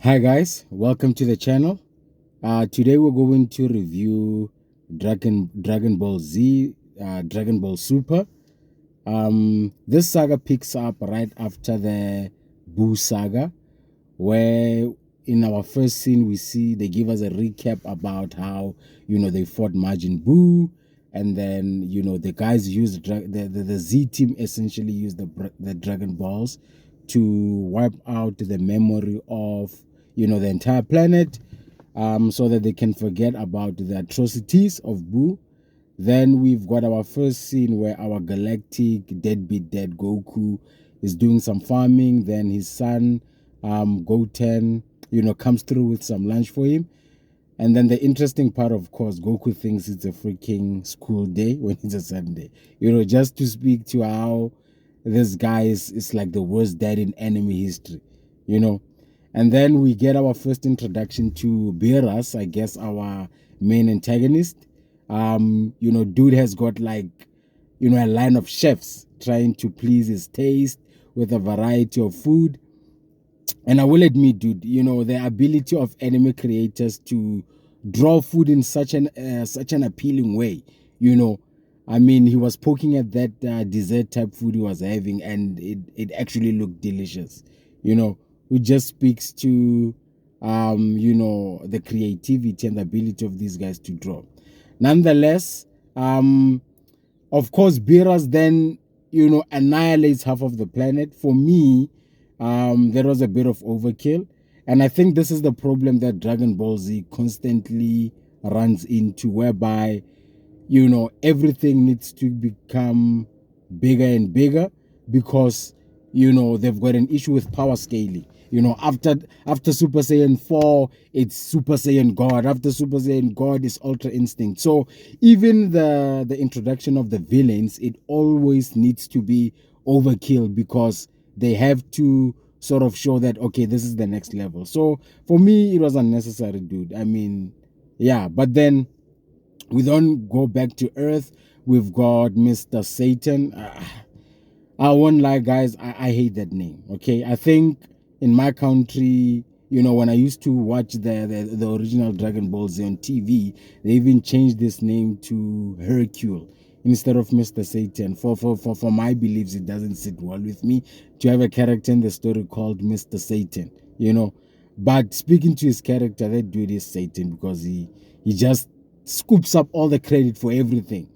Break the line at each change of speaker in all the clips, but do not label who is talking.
Hi guys, welcome to the channel. Today we're going to review Dragon Ball Z, Dragon Ball Super. This saga picks up right after the Buu saga, where in our first scene they give us a recap about how they fought Majin Buu, and then the guys used the Z team essentially used the Dragon Balls to wipe out the memory of the entire planet, so that they can forget about the atrocities of Buu. Then we've got our first scene where our galactic deadbeat dead Goku is doing some farming. Then his son, Goten, comes through with some lunch for him. And then the interesting part, of course, Goku thinks it's a freaking school day when it's a Sunday. Just to speak to how this guy is like the worst dad in anime history, And then we get our first introduction to Beerus, I guess our main antagonist. Dude has got like, a line of chefs trying to please his taste with a variety of food. And I will admit, dude, the ability of anime creators to draw food in such an appealing way, I mean, he was poking at that dessert type food he was having, and it actually looked delicious, which just speaks to, the creativity and the ability of these guys to draw. Nonetheless, of course, Beerus then, annihilates half of the planet. For me, there was a bit of overkill. And I think this is the problem that Dragon Ball Z constantly runs into, whereby, everything needs to become bigger and bigger because, they've got an issue with power scaling. After Super Saiyan 4, it's Super Saiyan God. After Super Saiyan God is Ultra Instinct. So even the introduction of the villains, it always needs to be overkill because they have to sort of show that, okay, this is the next level. So for me, it was unnecessary, dude. I mean, yeah, but then we don't go back to Earth. We've got Mr. Satan. I won't lie, guys, I hate that name, okay? I think in my country, when I used to watch the original Dragon Ball Z on TV, they even changed this name to Hercule instead of Mr. Satan. For my beliefs, it doesn't sit well with me to have a character in the story called Mr. Satan, But speaking to his character, that dude is Satan because he just scoops up all the credit for everything,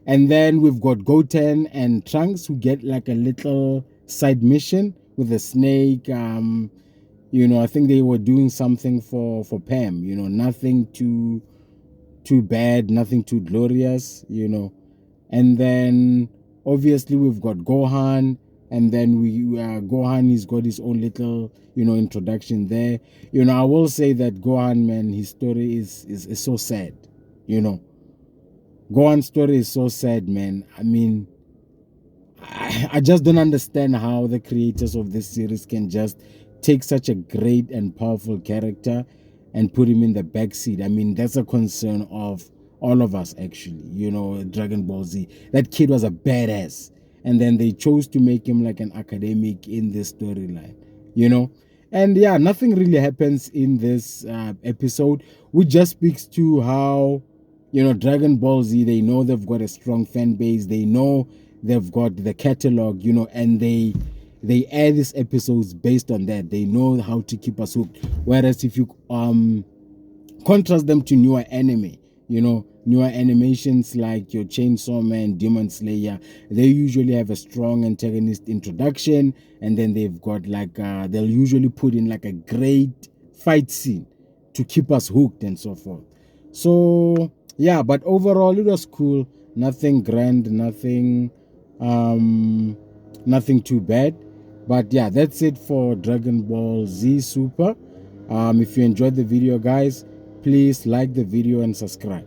And then we've got Goten and Trunks who get like a little side mission with a snake. I think they were doing something for Pam, nothing too bad, nothing too glorious, And then obviously we've got Gohan, and then Gohan, he's got his own little, introduction there. I will say that Gohan, man, his story is so sad, Gohan's story is so sad, man. I mean, I just don't understand how the creators of this series can just take such a great and powerful character and put him in the backseat. I mean, that's a concern of all of us, actually. Dragon Ball Z. That kid was a badass. And then they chose to make him like an academic in this storyline, And yeah, nothing really happens in this episode, which just speaks to how, Dragon Ball Z, they know they've got a strong fan base. They know they've got the catalog, and they air these episodes based on that. They know how to keep us hooked. Whereas if you contrast them to newer anime, newer animations like your Chainsaw Man, Demon Slayer, they usually have a strong antagonist introduction, and then they've got like they'll usually put in like a great fight scene to keep us hooked and so forth. So yeah, but overall it was cool. Nothing grand, nothing too bad. But yeah, that's it for Dragon Ball Z Super. If you enjoyed the video, guys, please like the video and subscribe.